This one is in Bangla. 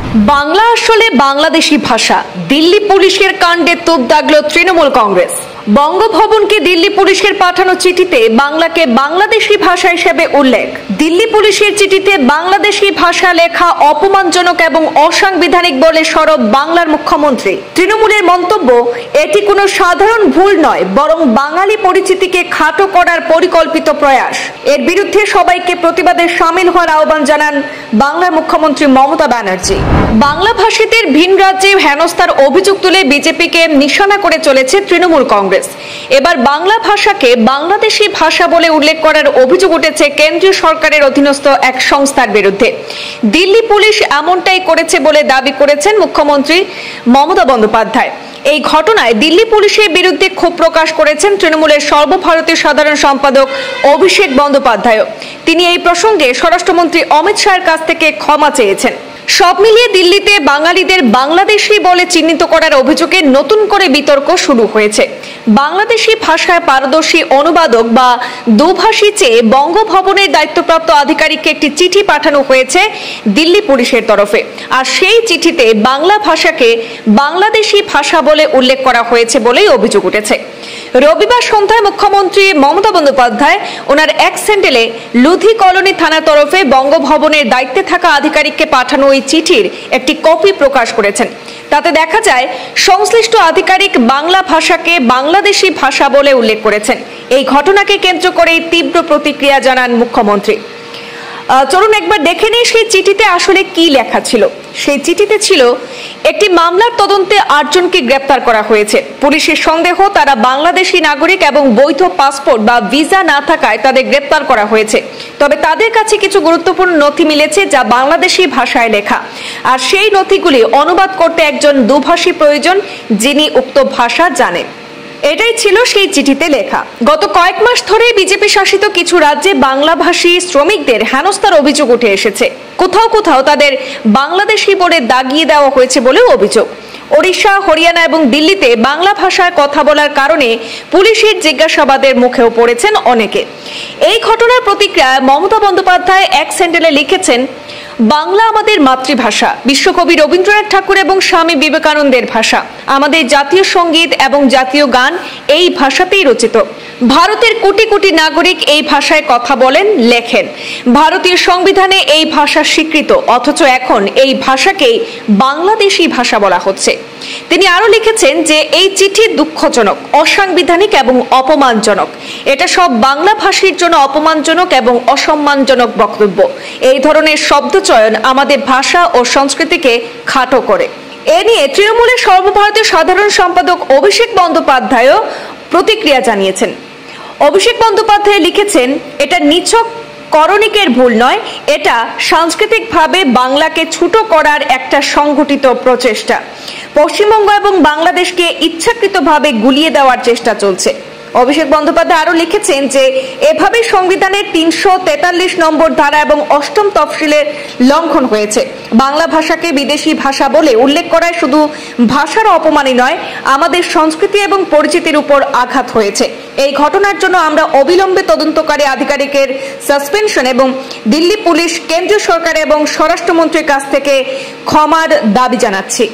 বাংলা আসলে বাংলাদেশি ভাষা। দিল্লি পুলিশের কাণ্ডে তোপ দাগল তৃণমূল কংগ্রেস। বঙ্গভবনকে দিল্লি পুলিশের পাঠানো চিঠিতে বাংলাকে বাংলাদেশি ভাষা হিসেবে উল্লেখ। দিল্লি পুলিশের চিঠিতে বাংলাদেশি ভাষা লেখা অপমানজনক এবং অসাংবিধানিক বলে সরব বাংলার মুখ্যমন্ত্রী। তৃণমূলের মন্তব্য, এটি কোনো সাধারণ ভুল নয়, বরং বাঙালি পরিচিতিকে খাটো করার পরিকল্পিত প্রয়াস। এর বিরুদ্ধে সবাইকে প্রতিবাদে সামিল হওয়ার আহ্বান জানান বাংলার মুখ্যমন্ত্রী মমতা ব্যানার্জি। বাংলা ভাষীদের ভিন রাজ্যে হেনস্থার অভিযোগ তুলে বিজেপিকে নিশানা করে চলেছে তৃণমূল কংগ্রেস। এবার বাংলা ভাষাকে বাংলাদেশি ভাষা বলে উল্লেখ করার অভিযোগ উঠেছে কেন্দ্রীয় সরকারের অধীনস্থ এক সংস্থার বিরুদ্ধে। দিল্লি পুলিশ এমনটাই করেছে বলে দাবি করেছেন মুখ্যমন্ত্রী মমতা বন্দ্যোপাধ্যায়। এই ঘটনায় দিল্লি পুলিশের বিরুদ্ধে ক্ষোভ প্রকাশ করেছেন তৃণমূলের সর্বভারতীয় সাধারণ সম্পাদক অভিষেক বন্দ্যোপাধ্যায়। তিনি এই প্রসঙ্গে স্বরাষ্ট্রমন্ত্রী অমিত শাহের কাছ থেকে ক্ষমা চেয়েছেন। সব মিলিয়ে দিল্লিতে বাঙালিদের বাংলাদেশি বলে চিহ্নিত করার অভিযোগে নতুন করে বিতর্ক শুরু হয়েছে। বাংলাদেশি ভাষায় পারদর্শী অনুবাদক বা দুভাষী চেয়ে বঙ্গভবনের দায়িত্বপ্রাপ্ত আধিকারিককে একটি চিঠি পাঠানো হয়েছে দিল্লি পুলিশের তরফে। আর সেই চিঠিতে বাংলা ভাষাকে বাংলাদেশি ভাষা বলে উল্লেখ করা হয়েছে বলেই অভিযোগ উঠেছে। রবিবার সন্ধ্যায় মুখ্যমন্ত্রী মমতা বন্দ্যোপাধ্যায় ওনার এক স্যান্ডেলে লুধি কলোনি থানার তরফে বঙ্গভবনের দায়িত্বে থাকা আধিকারিককে পাঠানো ওই চিঠির একটি কপি প্রকাশ করেছেন। তাতে দেখা যায় সংশ্লিষ্ট আধিকারিক বাংলা ভাষাকে বাংলাদেশি ভাষা বলে উল্লেখ করেছেন। এই ঘটনাকে কেন্দ্র করে তীব্র প্রতিক্রিয়া জানান মুখ্যমন্ত্রী। চলুন একবার দেখে নিই সেই চিঠিতে আসলে কি লেখা ছিল। সেই চিঠিতে ছিল, একটি মামলার তদন্তে 8 জনকে গ্রেপ্তার করা হয়েছে। পুলিশের সন্দেহ তারা বাংলাদেশি নাগরিক এবং বৈধ পাসপোর্ট বা ভিসা না থাকায় তাদের গ্রেপ্তার করা হয়েছে। তবে তাদের কাছে কিছু গুরুত্বপূর্ণ নথি মিলেছে যা বাংলাদেশি ভাষায় লেখা। আর সেই নথিগুলি অনুবাদ করতে একজন দুভাষী প্রয়োজন যিনি উক্ত ভাষা জানেন। এটাই ছিল সেই চিঠিতে লেখা। গত কয়েক মাস ধরে বিজেপি শাসিত কিছু রাজ্যে বাংলাভাষী শ্রমিকদের হেনস্থার অভিযোগ উঠে এসেছে। কোথাও কোথাও তাদের বাংলাদেশি বলে দাগিয়ে দেওয়া হয়েছে বলেও অভিযোগ। ওড়িশা, হরিয়ানা এবং দিল্লিতে বাংলা ভাষায় কথা বলার কারণে পুলিশের জিজ্ঞাসাবাদের মুখেও পড়েছেন অনেকে। এই ঘটনার প্রতিক্রিয়ায় মমতা বন্দ্যোপাধ্যায় এক স্যান্ডেলে লিখেছেন, বাংলা আমাদের মাতৃভাষা, বিশ্বকবি রবীন্দ্রনাথ ঠাকুর এবং স্বামী বিবেকানন্দের ভাষা। আমাদের জাতীয় সঙ্গীত এবং জাতীয় গান এই ভাষাতেই রচিত। ভারতের কোটি কোটি নাগরিক এই ভাষায় কথা বলেন, লেখেন। ভারতীয় সংবিধানে এই ভাষা স্বীকৃত, অথচ এখন এই ভাষাকেই বাংলাদেশি ভাষা বলা হচ্ছে। তিনি আরো লিখেছেন যে এই চিঠি দুঃখজনক, অসাংবিধানিক এবং অপমানজনক। এটা সব বাংলা ভাষীর জন্য অপমানজনক এবং অসম্মানজনক বক্তব্য। এই ধরনের শব্দচয়ন আমাদের ভাষা ও সংস্কৃতিকে খাটো করে। এ নিয়ে তৃণমূলের সর্বভারতীয় সাধারণ সম্পাদক অভিষেক বন্দ্যোপাধ্যায়ও প্রতিক্রিয়া জানিয়েছেন। অভিষেক বন্দ্যোপাধ্যায় লিখেছেন, এটা নিছক করণিকের ভুল নয়, এটা সাংস্কৃতিকভাবে বাংলাকে ছোট করার একটা সংগঠিত প্রচেষ্টা। পশ্চিমবঙ্গ এবং বাংলাদেশকে ইচ্ছাকৃতভাবে গুলিয়ে দেওয়ার চেষ্টা চলছে। অভিষেক বন্দ্যোপাধ্যায় আরো লিখেছেন যে এভাবে সংবিধানের 343 নম্বর ধারা এবং 8ম তফসিলের লঙ্ঘন হয়েছে। বাংলা ভাষাকে বিদেশি ভাষা বলে উল্লেখ করায় শুধু ভাষার অপমানই নয়, আমাদের সংস্কৃতি এবং পরিচিতির উপর আঘাত হয়েছে। এই ঘটনার জন্য আমরা অবিলম্বে তদন্তকারী আধিকারিকের সাসপেনশন এবং দিল্লি পুলিশ, কেন্দ্রীয় সরকার এবং স্বরাষ্ট্রমন্ত্রীর কাছ থেকে ক্ষমার দাবি জানাচ্ছি।